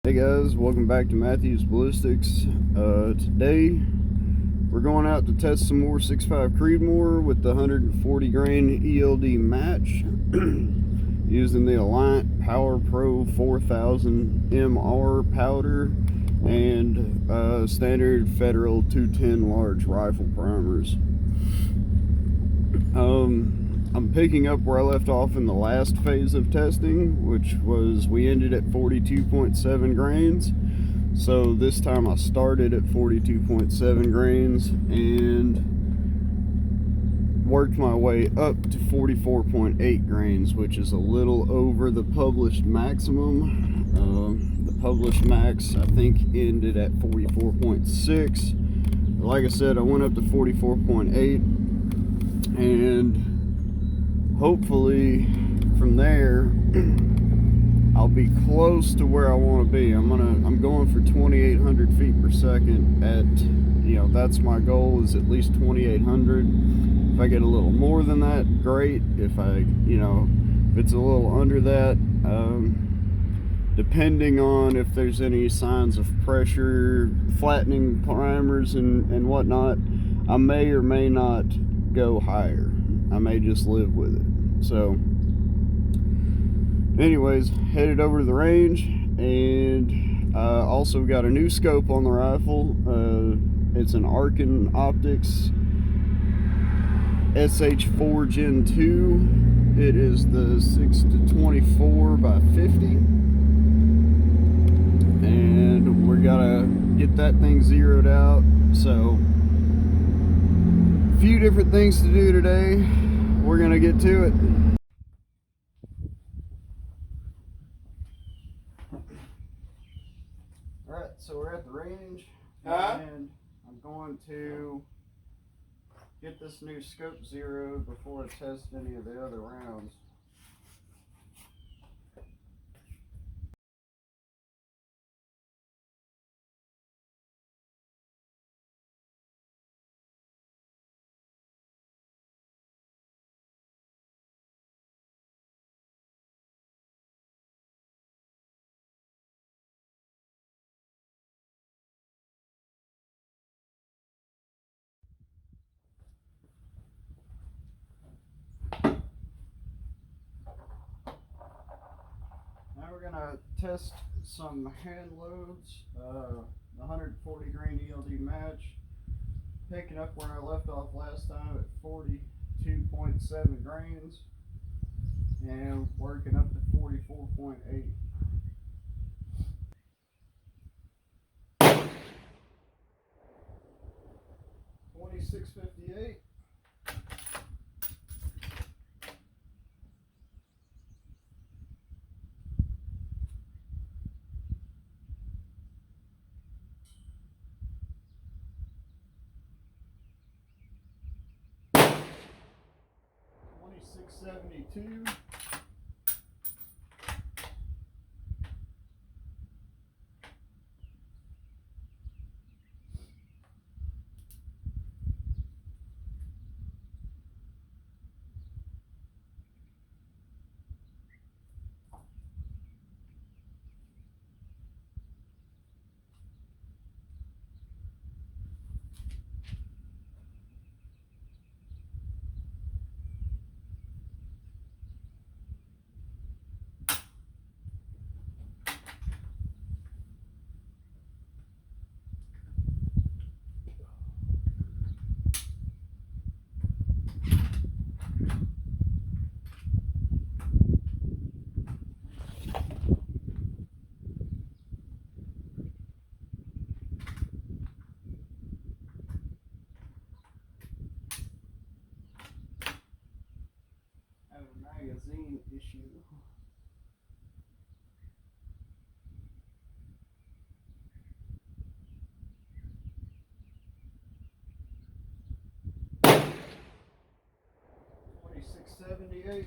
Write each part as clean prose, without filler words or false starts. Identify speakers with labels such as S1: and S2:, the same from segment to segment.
S1: Hey guys, welcome back to Matthews Ballistics. Today we're going out to test some more 6.5 Creedmoor with the 140 grain ELD match using the Alliant Power Pro 4000 MR powder and standard Federal 210 large rifle primers. I'm picking up where I left off in the last phase of testing, which was we ended at 42.7 grains. So this time I started at 42.7 grains and worked my way up to 44.8 grains, which is a little over the published maximum. The published max I think ended at 44.6. Like I said, I went up to 44.8 and hopefully from there I'll be close to where I want to be. I'm going for 2,800 feet per second at, that's my goal, is at least 2,800. If I get a little more than that, great. If if it's a little under that, depending on if there's any signs of pressure, flattening primers and whatnot, I may or may not go higher. I may just live with it. So anyways, headed over to the range, and also got a new scope on the rifle. It's an Arkin Optics SH4 Gen 2. It is the 6-24 by 50, and we're gotta get that thing zeroed out. So a few different things to do today. We're gonna get to it. Alright, so we're at the range, and I'm going to get this new scope zeroed before I test any of the other rounds. Now we're gonna test some hand loads, the 140 grain ELD match, picking up where I left off last time at 42.7 grains and working up to 44.8. 2658. 2672. 'Magazine issue. $26.78.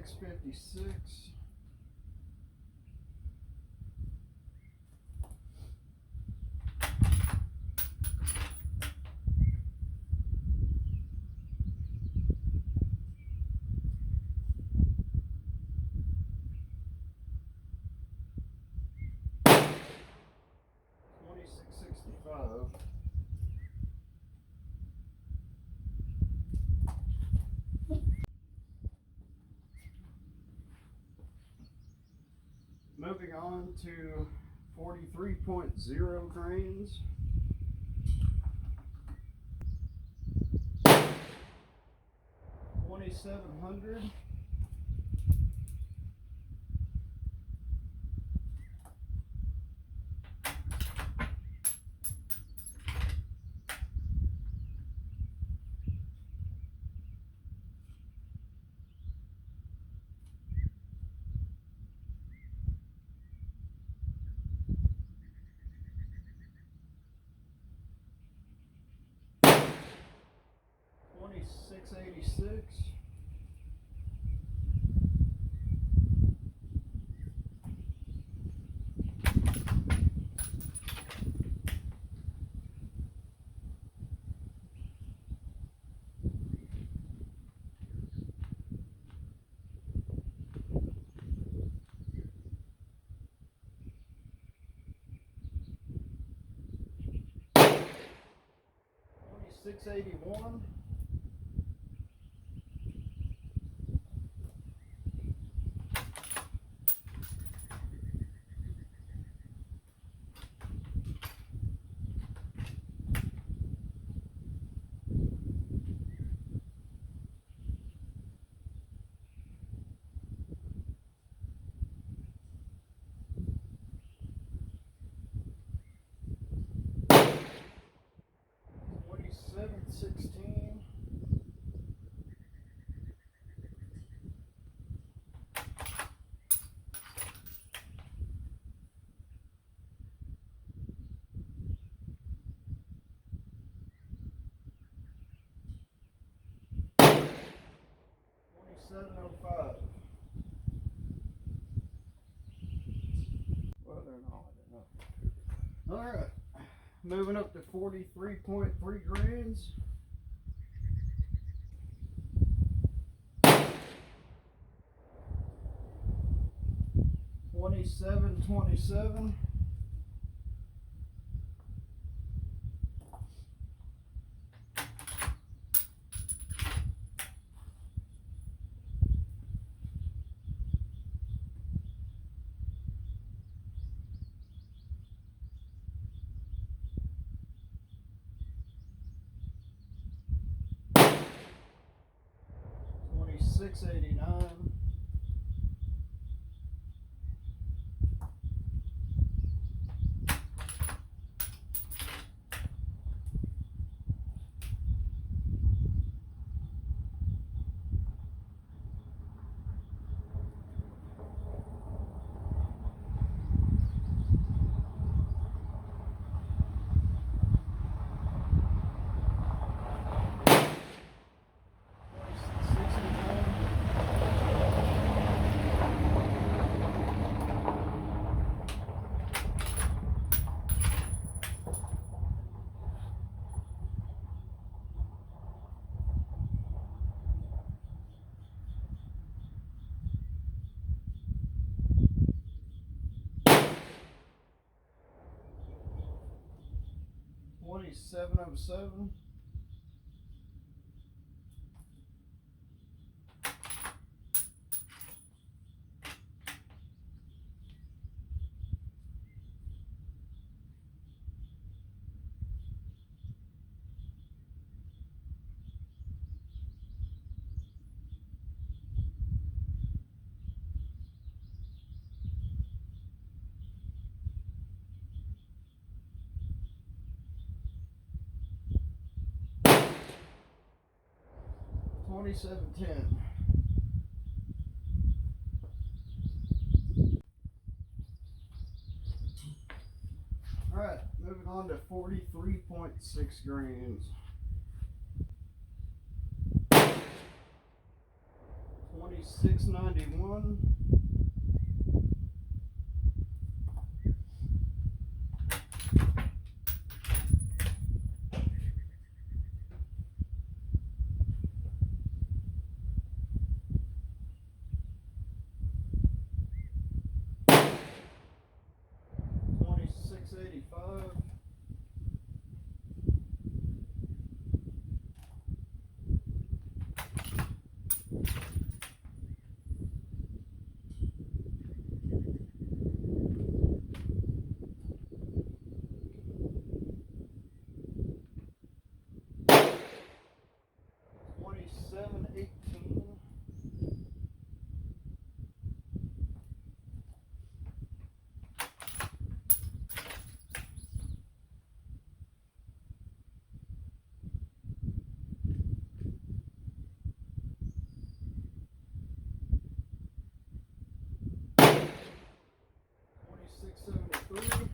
S1: 656. Moving on to 43.0 grains. 2700. 2686. 681. 2716. 2705. Well, they're not. All right, moving up to 43.3 grains. 2727. 2689. 2707. 2710. All right, moving on to 43.6 grains. 27 2691. $26.85. $27.18. $26.73.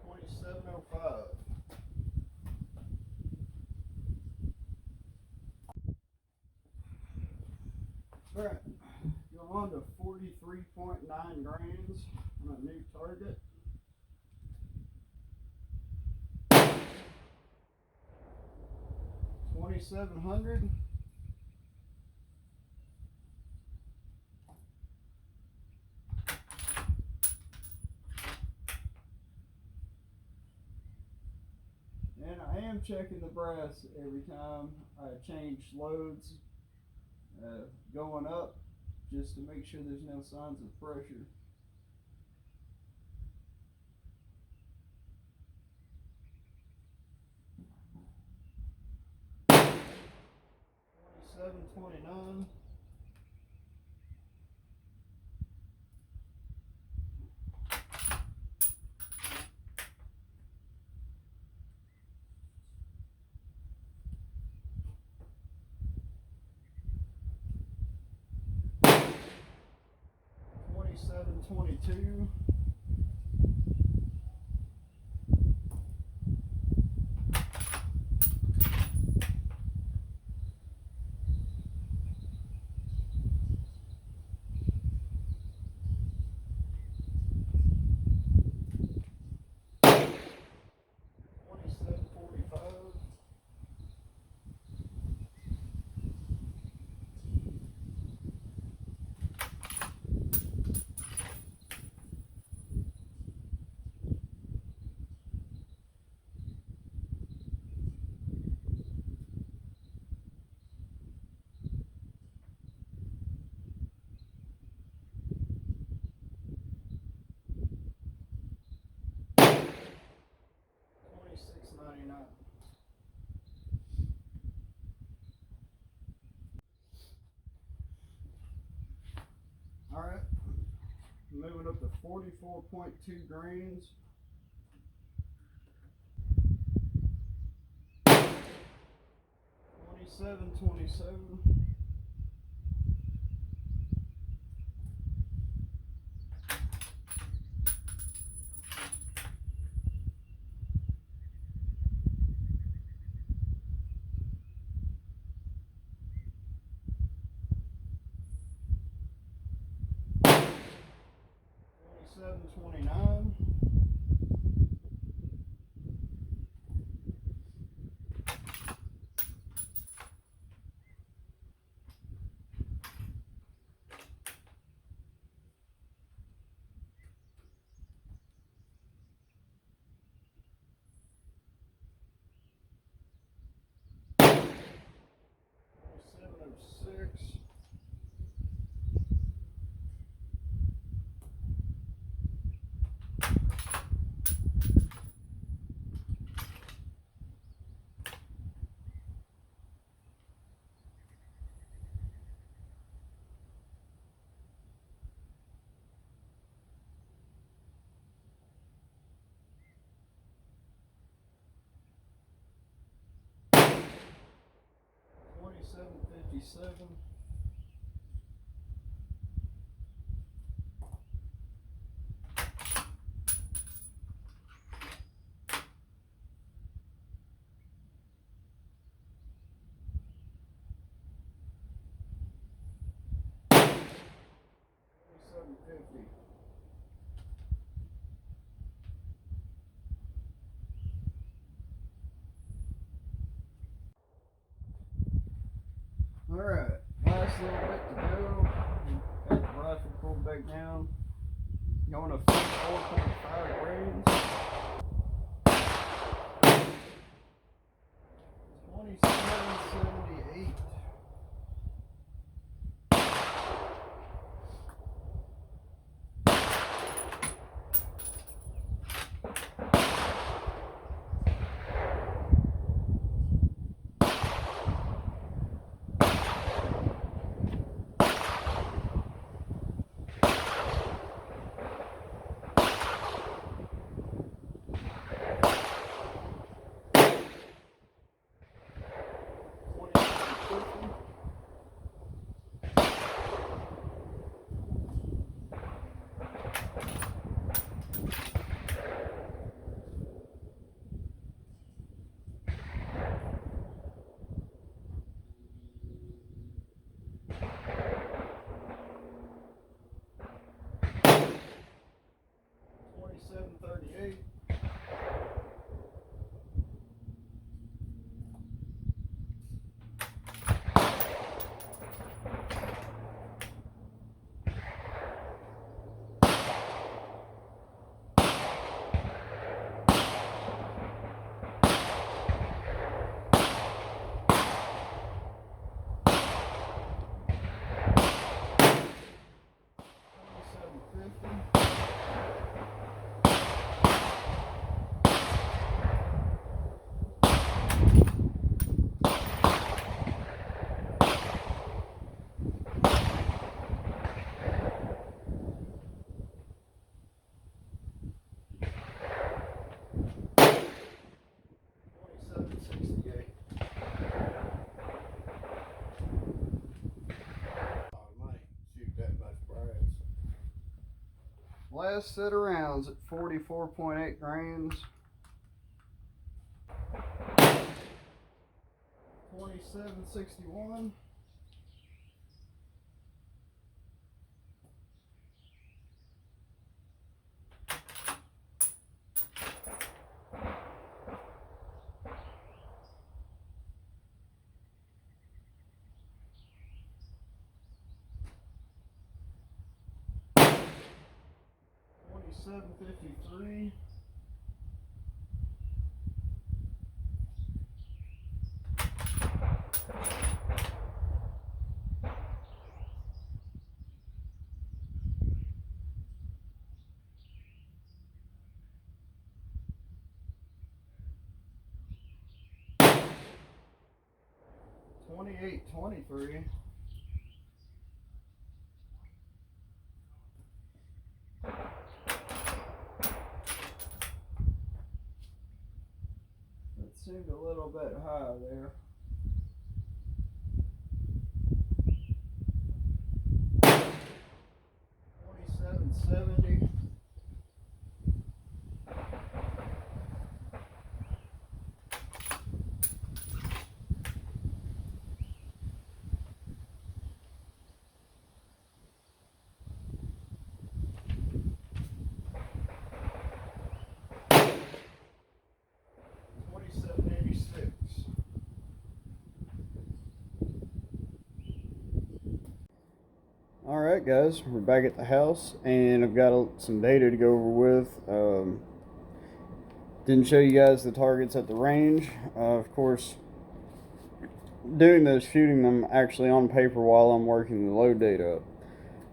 S1: $27.05. All right, go on to 43.9 grains on a new target. $2,700. And I am checking the brass every time I change loads going up, just to make sure there's no signs of pressure. $27.29. $27.22. $27.45. $26.99. All right, moving up to 44.2 grains. $27.27. $27.29. $27.06. 57. Alright, last little bit to go. Got the rifle pulled back down. Going to 4.5 grains. 2778. $27.38. Last set of rounds at 44.8 grains. 2761. $7.53. $28.23. Seemed a little bit high there. $27.70. Alright guys, we're back at the house and I've got some data to go over with. Didn't show you guys the targets at the range. Of course, doing those, shooting them actually on paper while I'm working the load data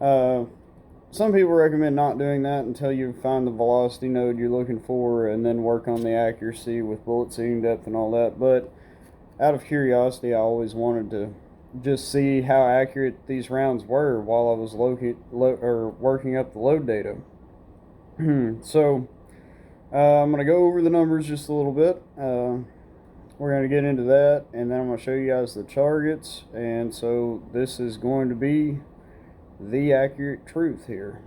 S1: up. Some people recommend not doing that until you find the velocity node you're looking for and then work on the accuracy with bullet seeing depth and all that. But out of curiosity, I always wanted to just see how accurate these rounds were while I was working up the load data. So I'm going to go over the numbers just a little bit. we're going to get into that, and then I'm going to show you guys the targets. And so this is going to be the accurate truth here.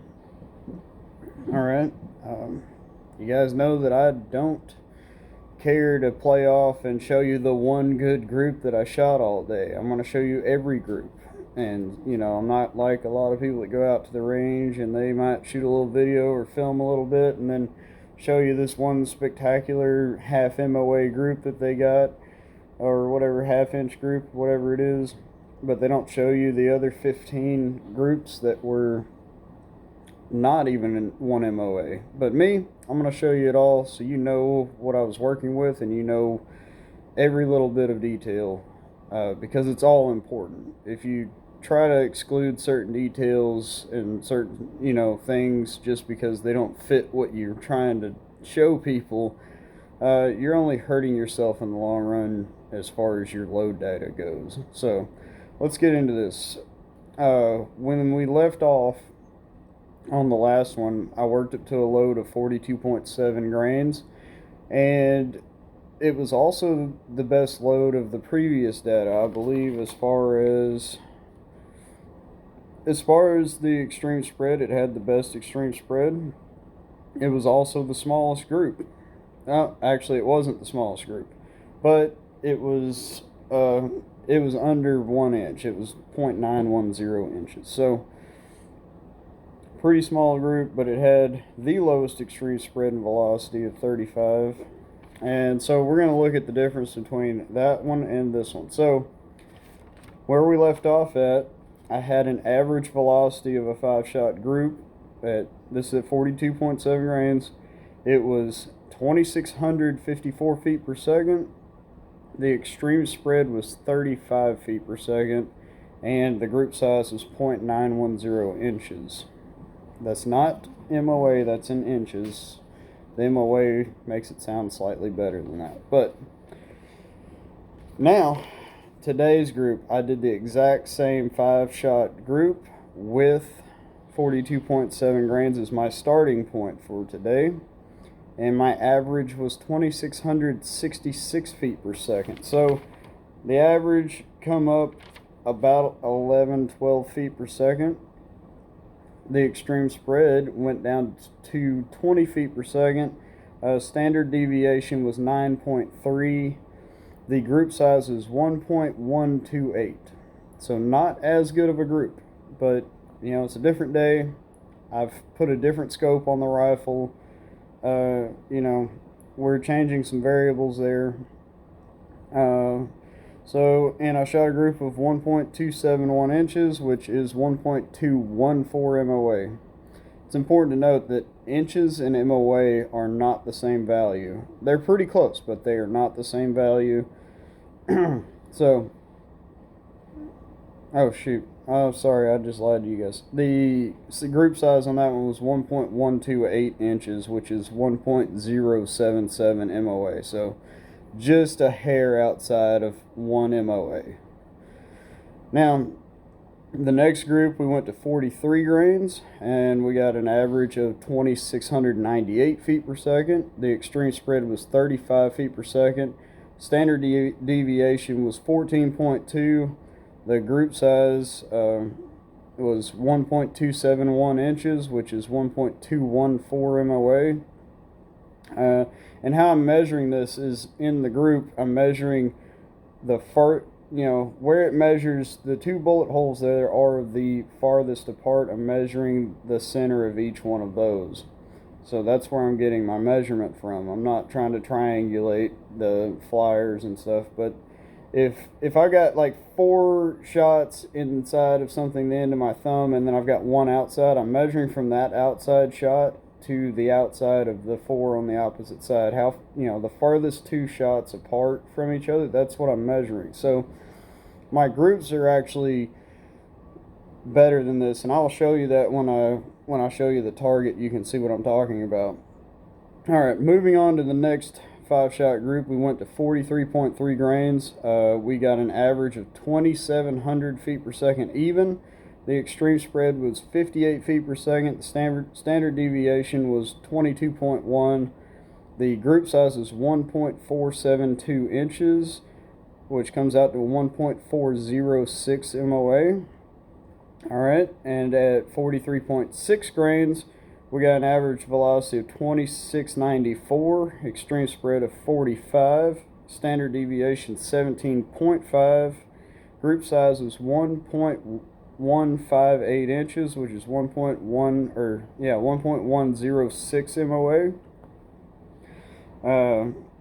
S1: Alright, you guys know that I don't care to play off and show you the one good group that I shot all day. I'm going to show you every group. And, you know, I'm not like a lot of people that go out to the range and they might shoot a little video or film a little bit and then show you this one spectacular half MOA group that they got, or whatever, half-inch group, whatever it is, but they don't show you the other 15 groups that were not even in one MOA. But me, I'm going to show you it all so you know what I was working with and you know every little bit of detail, because it's all important. If you try to exclude certain details and certain, you know, things just because they don't fit what you're trying to show people, you're only hurting yourself in the long run as far as your load data goes. So let's get into this. When we left off on the last one, I worked up to a load of 42.7 grains, and it was also the best load of the previous data, I believe, as far as the extreme spread. It had the best extreme spread. It was also the smallest group. Actually, it wasn't the smallest group, but it was under 1 inch. It was 0.910 inches. So pretty small group, but it had the lowest extreme spread and velocity of 35. And so we're going to look at the difference between that one and this one. So where we left off at, I had an average velocity of a 5-shot group at, this is at 42.7 grains. It was 2,654 feet per second. The extreme spread was 35 feet per second, and the group size was 0.910 inches. That's not MOA, that's in inches. The MOA makes it sound slightly better than that. But now, today's group, I did the exact same 5-shot group with 42.7 grains as my starting point for today. And my average was 2,666 feet per second. So the average come up about 11-12 feet per second. The extreme spread went down to 20 feet per second. Standard deviation was 9.3. The group size is 1.128. So not as good of a group, but you know, it's a different day. I've put a different scope on the rifle. You know, we're changing some variables there. And I shot a group of 1.271 inches, which is 1.214 MOA. It's important to note that inches and MOA are not the same value. They're pretty close, but they are not the same value. So, oh shoot. Oh, sorry, I just lied to you guys. The group size on that one was 1.128 inches, which is 1.077 MOA. So, just a hair outside of 1 MOA. Now, the next group, we went to 43 grains, and we got an average of 2,698 feet per second. The extreme spread was 35 feet per second. Standard deviation was 14.2. The group size was 1.271 inches, which is 1.214 MOA. And how I'm measuring this is in the group, I'm measuring the where it measures the 2 bullet holes there are the farthest apart. I'm measuring the center of each one of those. So that's where I'm getting my measurement from. I'm not trying to triangulate the flyers and stuff, but if I got like 4 shots inside of something, the end of my thumb, and then I've got 1 outside, I'm measuring from that outside shot to the outside of the 4 on the opposite side. How, you know, the farthest 2 shots apart from each other, that's what I'm measuring. So my groups are actually better than this, and I'll show you that when I show you the target. You can see what I'm talking about. All right, moving on to the next 5-shot group, we went to 43.3 grains. We got an average of 2,700 feet per second even. The extreme spread was 58 feet per second. The standard deviation was 22.1. The group size is 1.472 inches, which comes out to 1.406 MOA. Alright, and at 43.6 grains, we got an average velocity of 2694, extreme spread of 45, standard deviation 17.5, group size was 1.158 inches, which is 1.106 MOA.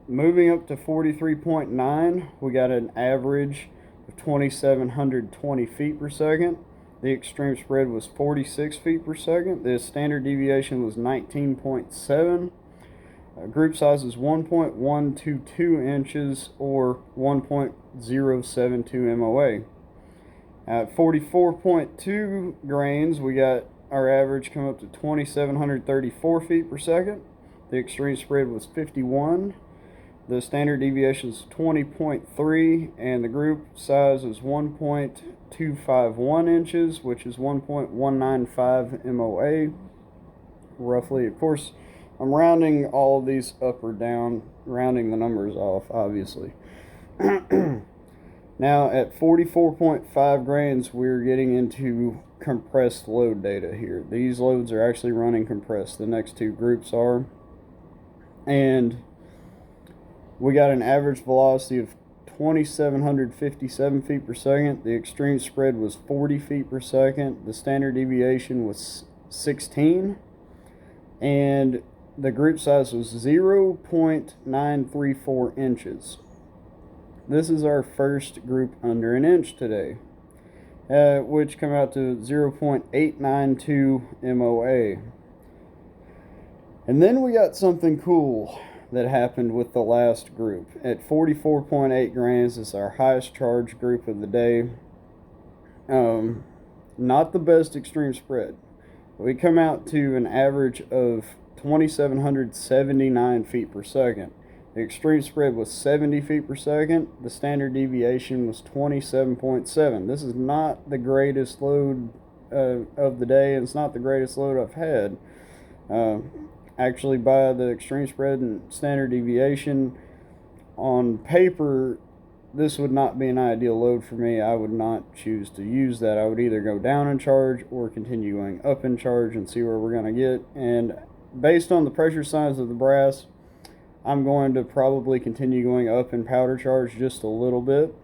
S1: Moving up to 43.9, we got an average of 2,720 feet per second. The extreme spread was 46 feet per second. The standard deviation was 19.7. Group size is 1.122 inches, or 1.072 MOA. At 44.2 grains, we got our average come up to 2,734 feet per second. The extreme spread was 51. The standard deviation is 20.3, and the group size is 1.251 inches, which is 1.195 MOA, roughly. Of course, I'm rounding all of these up or down, rounding the numbers off, obviously. Now, at 44.5 grains, we're getting into compressed load data here. These loads are actually running compressed. The next two groups are. And we got an average velocity of 2,757 feet per second. The extreme spread was 40 feet per second. The standard deviation was 16. And the group size was 0.934 inches. This is our first group under an inch today, which come out to 0.892 MOA. And then we got something cool that happened with the last group. At 44.8 grains, it's our highest charge group of the day. Not the best extreme spread. We come out to an average of 2,779 feet per second. The extreme spread was 70 feet per second. The standard deviation was 27.7. This is not the greatest load of the day, and it's not the greatest load I've had. Actually, by the extreme spread and standard deviation, on paper, this would not be an ideal load for me. I would not choose to use that. I would either go down in charge or continue going up in charge and see where we're going to get. And based on the pressure signs of the brass, I'm going to probably continue going up in powder charge just a little bit,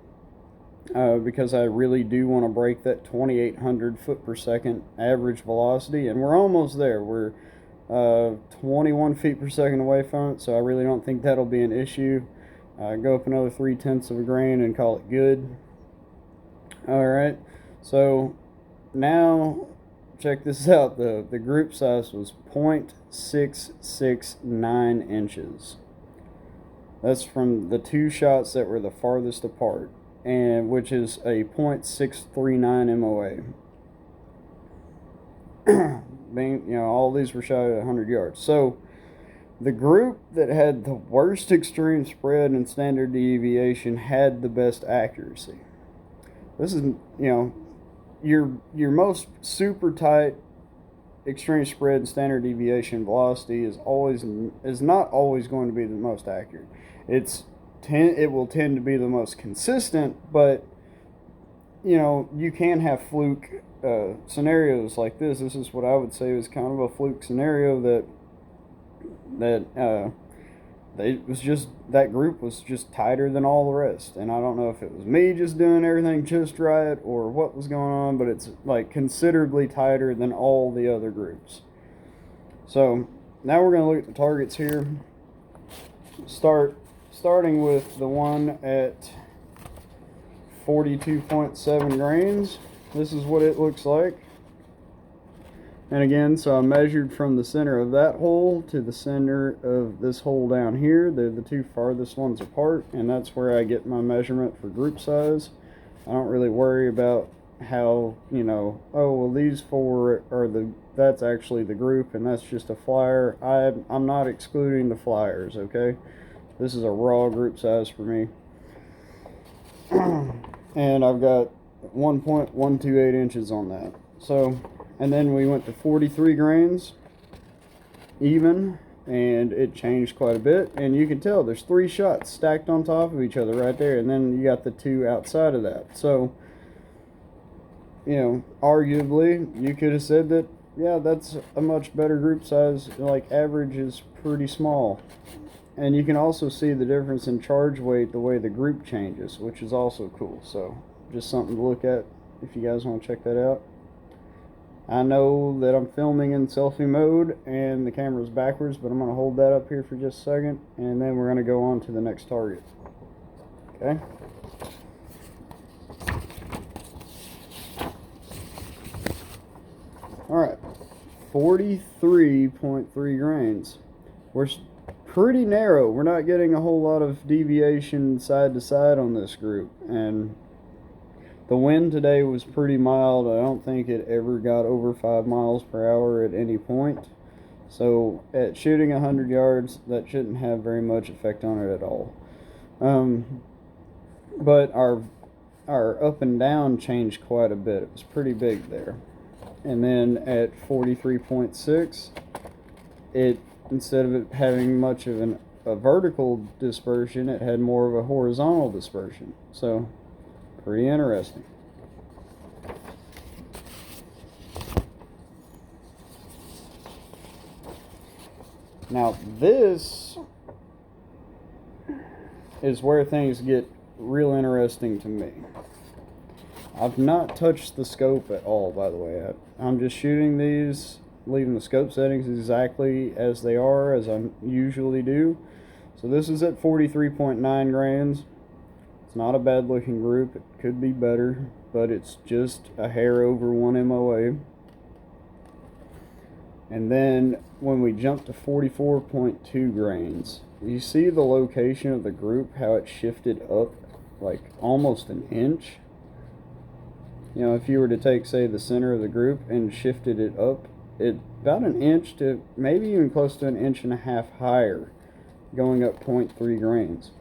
S1: because I really do want to break that 2,800 foot per second average velocity, and we're almost there. We're 21 feet per second away from it, so I really don't think that'll be an issue. Go up another 0.3 of a grain and call it good. Alright, so now check this out. The group size was 0.669 inches. That's from the two shots that were the farthest apart, and which is a 0.639 MOA. All these were shot at 100 yards. So the group that had the worst extreme spread and standard deviation had the best accuracy. This is, your most super tight extreme spread and standard deviation velocity is not always going to be the most accurate. It will tend to be the most consistent, but you can have fluke scenarios like this. This is what I would say was kind of a fluke scenario that group was just tighter than all the rest. And I don't know if it was me just doing everything just right or what was going on, but it's like considerably tighter than all the other groups. So now we're going to look at the targets here. Starting with the one at 42.7 grains. This is what it looks like. And again, so I measured from the center of that hole to the center of this hole down here. They're the two farthest ones apart, and that's where I get my measurement for group size. I don't really worry about how, oh, well, these four are that's actually the group, and that's just a flyer. I'm not excluding the flyers, okay? This is a raw group size for me. And I've got 1.128 inches on that. So, and then we went to 43 grains, even, and it changed quite a bit. And you can tell there's 3 shots stacked on top of each other right there, and then you got the 2 outside of that. So, you know, arguably you could have said that, yeah, that's a much better group size. Like, average is pretty small. And you can also see the difference in charge weight the way the group changes, which is also cool. So just something to look at if you guys want to check that out. I know that I'm filming in selfie mode and the camera's backwards, but I'm going to hold that up here for just a second, and then we're going to go on to the next target. Okay? Alright, 43.3 grains. We're pretty narrow. We're not getting a whole lot of deviation side to side on this group, and the wind today was pretty mild. I don't think it ever got over 5 miles per hour at any point. So at shooting 100 yards, that shouldn't have very much effect on it at all. But our up and down changed quite a bit. It was pretty big there. And then at 43.6, it, instead of it having much of a vertical dispersion, it had more of a horizontal dispersion. So pretty interesting. Now this is where things get real interesting to me. I've not touched the scope at all, by the way. I'm just shooting these, leaving the scope settings exactly as they are, as I usually do. So this is at 43.9 grains. It's not a bad looking group. It could be better, but it's just a hair over 1 MOA. And then when we jump to 44.2 grains, you see the location of the group, how it shifted up like almost an inch. You know, if you were to take, say, the center of the group and shifted it up, it about an inch to maybe even close to 1.5 inches higher, going up 0.3 grains.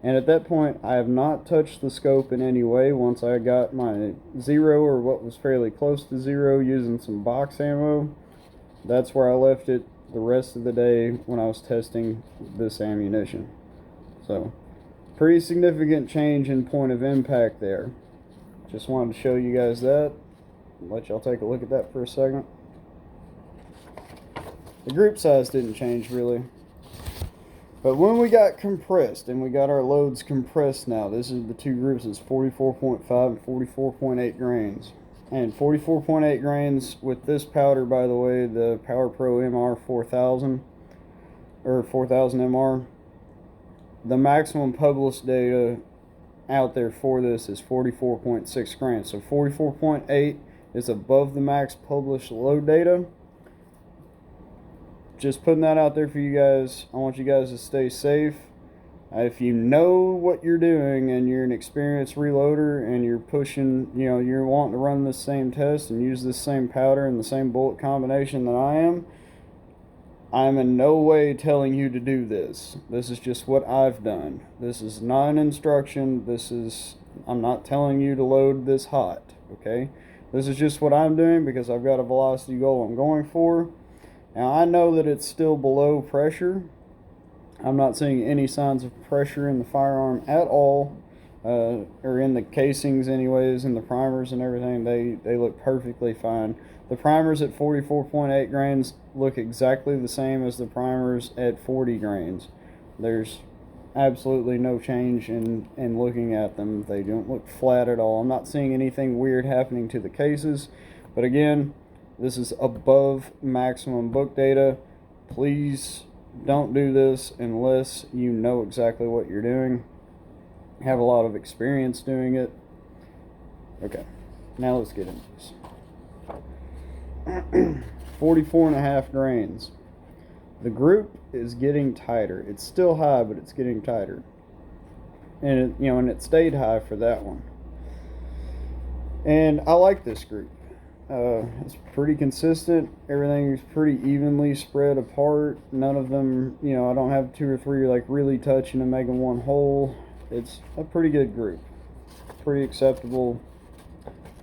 S1: And at that point, I have not touched the scope in any way. Once I got my 0, or what was fairly close to 0, using some box ammo, that's where I left it the rest of the day when I was testing this ammunition. So, pretty significant change in point of impact there. Just wanted to show you guys that. Let y'all take a look at that for a second. The group size didn't change really. But when we got compressed, and we got our loads compressed now, this is the 2 groups, is 44.5 and 44.8 grains. And 44.8 grains with this powder, by the way, the Power Pro MR 4000, or 4000 MR, the maximum published data out there for this is 44.6 grains. So 44.8 is above the max published load data. Just putting that out there for you guys. I want you guys to stay safe. If you know what you're doing and you're an experienced reloader and you're pushing, you know, you're wanting to run this same test and use this same powder and the same bullet combination that I'm in no way telling you to do this. This is just what I've done. This is not an instruction. I'm not telling you to load this hot, okay? This is just what I'm doing because I've got a velocity goal I'm going for. Now, I know that it's still below pressure. I'm not seeing any signs of pressure in the firearm at all, or in the casings anyways, in the primers and everything. They look perfectly fine. The primers at 44.8 grains look exactly the same as the primers at 40 grains. There's absolutely no change in looking at them. They don't look flat at all. I'm not seeing anything weird happening to the cases, but again, this is above maximum book data. Please don't do this unless you know exactly what you're doing, have a lot of experience doing it. Okay, now let's get into this. 44.5 grains. The group is getting tighter. It's still high, but it's getting tighter. And it stayed high for that one. And I like this group. It's pretty consistent. Everything's pretty evenly spread apart. None of them, I don't have 2 or 3 like really touching and making one whole. It's a pretty good group. Pretty acceptable.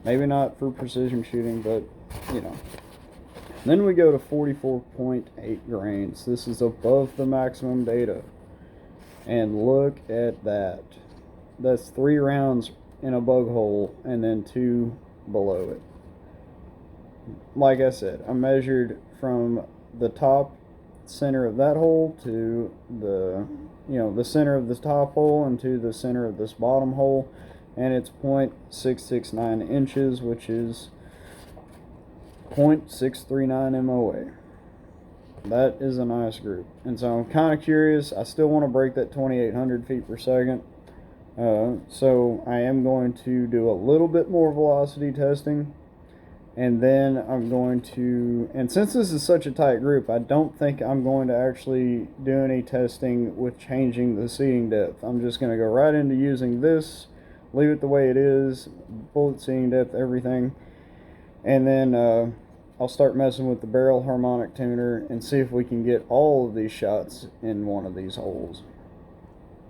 S1: Maybe not for precision shooting, but Then we go to 44.8 grains. This is above the maximum data. And look at that. That's 3 rounds in a bug hole and then 2 below it. Like I said, I measured from the top center of that hole to the center of this top hole and to the center of this bottom hole, and it's 0.669 inches, which is 0.639 MOA. That is a nice group. And so I'm kind of curious. I still want to break that 2,800 feet per second. So I am going to do a little bit more velocity testing. And then I'm going to, and since this is such a tight group, I don't think I'm going to actually do any testing with changing the seating depth. I'm just going to go right into using this, leave it the way it is, bullet seating depth, everything. And then I'll start messing with the barrel harmonic tuner and see if we can get all of these shots in one of these holes.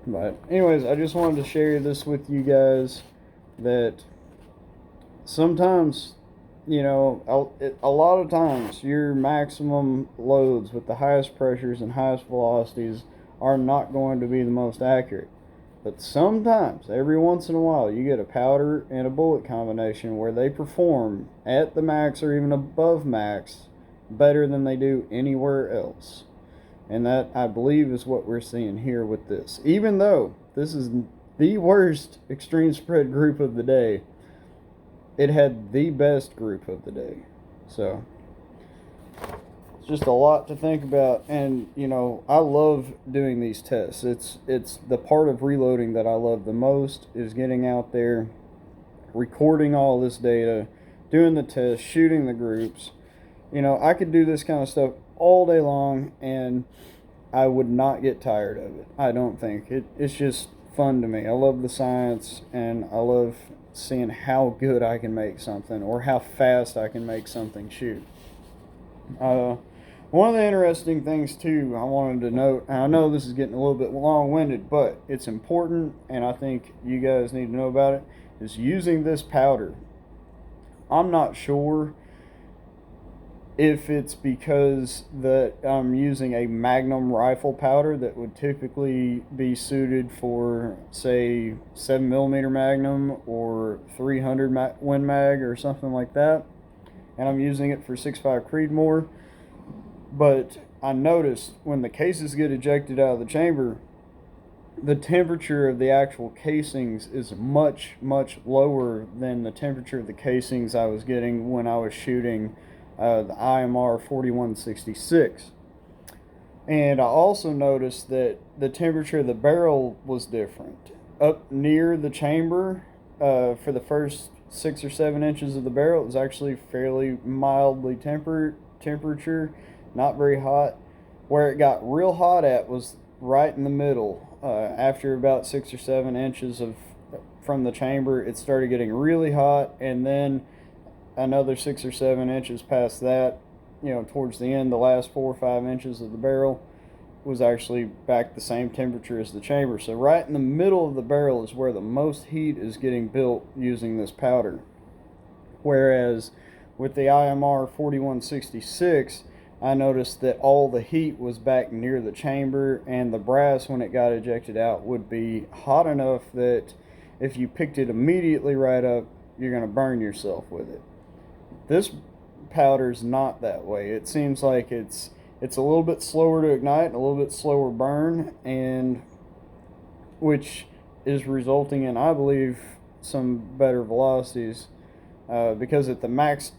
S1: But anyways, I just wanted to share this with you guys, that sometimes, a lot of times your maximum loads with the highest pressures and highest velocities are not going to be the most accurate. But sometimes, every once in a while, you get a powder and a bullet combination where they perform at the max or even above max better than they do anywhere else. And that, I believe, is what we're seeing here with this. Even though this is the worst extreme spread group of the day, it had the best group of the day. So it's just a lot to think about. And I love doing these tests. It's the part of reloading that I love the most, is getting out there, recording all this data, doing the tests, shooting the groups. I could do this kind of stuff all day long and I would not get tired of it. I don't think it's just fun to me. I love the science, and I love seeing how good I can make something, or how fast I can make something shoot. One of the interesting things too I wanted to note, and I know this is getting a little bit long-winded, but it's important, and I think you guys need to know about it, is using this powder. I'm not sure if it's because that I'm using a Magnum rifle powder that would typically be suited for, say, 7mm Magnum or 300 Win Mag or something like that, and I'm using it for 6.5 Creedmoor. But I noticed when the cases get ejected out of the chamber, the temperature of the actual casings is much, much lower than the temperature of the casings I was getting when I was shooting the IMR 4166. And I also noticed that the temperature of the barrel was different. Up near the chamber, for the first 6 or 7 inches of the barrel, it was actually fairly mildly temperature, not very hot. Where it got real hot at was right in the middle. After about 6 or 7 inches from the chamber, it started getting really hot, and then another 6 or 7 inches past that, towards the end, the last 4 or 5 inches of the barrel was actually back the same temperature as the chamber. So right in the middle of the barrel is where the most heat is getting built using this powder. Whereas with the IMR 4166, I noticed that all the heat was back near the chamber, and the brass, when it got ejected out, would be hot enough that if you picked it immediately right up, you're going to burn yourself with it. This powder's not that way. It seems like it's a little bit slower to ignite, and a little bit slower burn, and which is resulting in, I believe, some better velocities, because at the max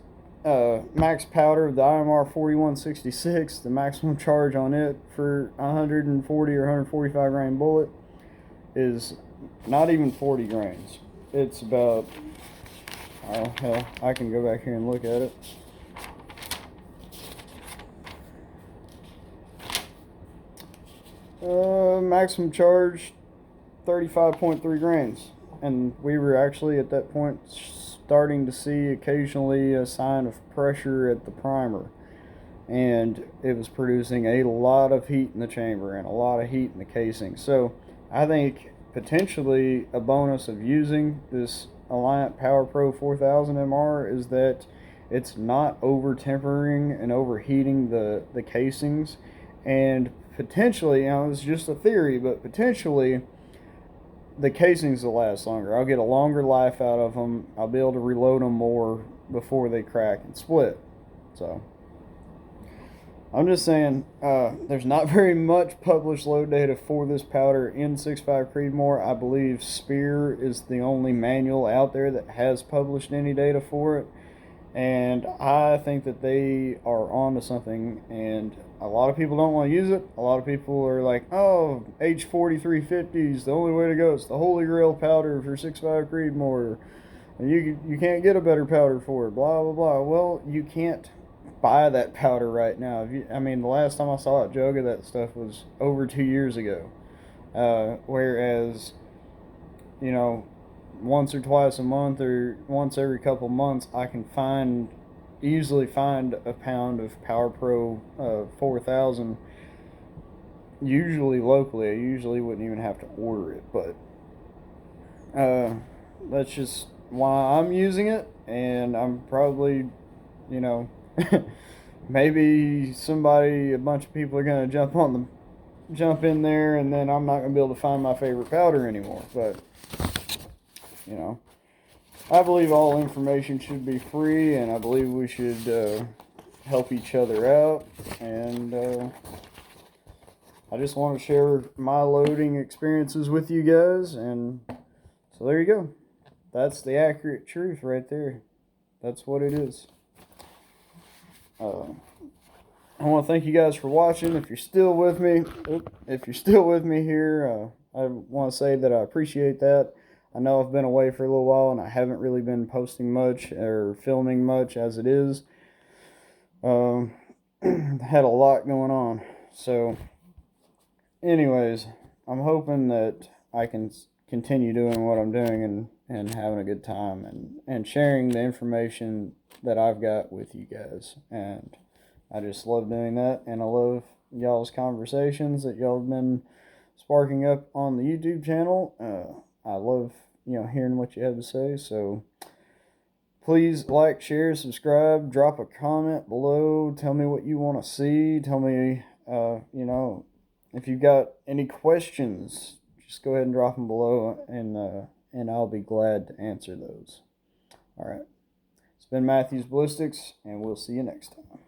S1: powder of the IMR 4166, the maximum charge on it for 140 or 145 grain bullet is not even 40 grains. It's about, oh hell, I can go back here and look at it. Maximum charge 35.3 grains, and we were actually at that point starting to see occasionally a sign of pressure at the primer, and it was producing a lot of heat in the chamber and a lot of heat in the casing. So I think potentially a bonus of using this Alliant Power Pro 4000 MR is that it's not over tempering and overheating the casings, and potentially, it's just a theory, but potentially the casings will last longer. I'll get a longer life out of them. I'll be able to reload them more before they crack and split. So I'm just saying, there's not very much published load data for this powder in 6.5 Creedmoor. I believe Spear is the only manual out there that has published any data for it. And I think that they are onto something, and a lot of people don't want to use it. A lot of people are like, oh, H4350 is the only way to go. It's the holy grail powder for 6.5 Creedmoor. And you can't get a better powder for it, blah, blah, blah. Well, you can't buy that powder right now. The last time I saw a jug of that stuff was over 2 years ago. Whereas, once or twice a month or once every couple months, I can easily find a pound of Power Pro 4000, usually locally. I usually wouldn't even have to order it, but that's just why I'm using it. And I'm probably, maybe a bunch of people are going to jump in there, and then I'm not going to be able to find my favorite powder anymore. But I believe all information should be free, and I believe we should help each other out. And I just want to share my loading experiences with you guys. And so there you go. That's the accurate truth right there. That's what it is. I want to thank you guys for watching. If you're still with me here, I want to say that I appreciate that. I know I've been away for a little while, and I haven't really been posting much or filming much as it is. Had a lot going on. So, anyways, I'm hoping that I can continue doing what I'm doing and having a good time and sharing the information that I've got with you guys. And I just love doing that, and I love y'all's conversations that y'all have been sparking up on the YouTube channel. I love, hearing what you have to say. So please like, share, subscribe, drop a comment below. Tell me what you want to see. Tell me, if you've got any questions, just go ahead and drop them below, and I'll be glad to answer those. All right. It's been Matthew's Ballistics, and we'll see you next time.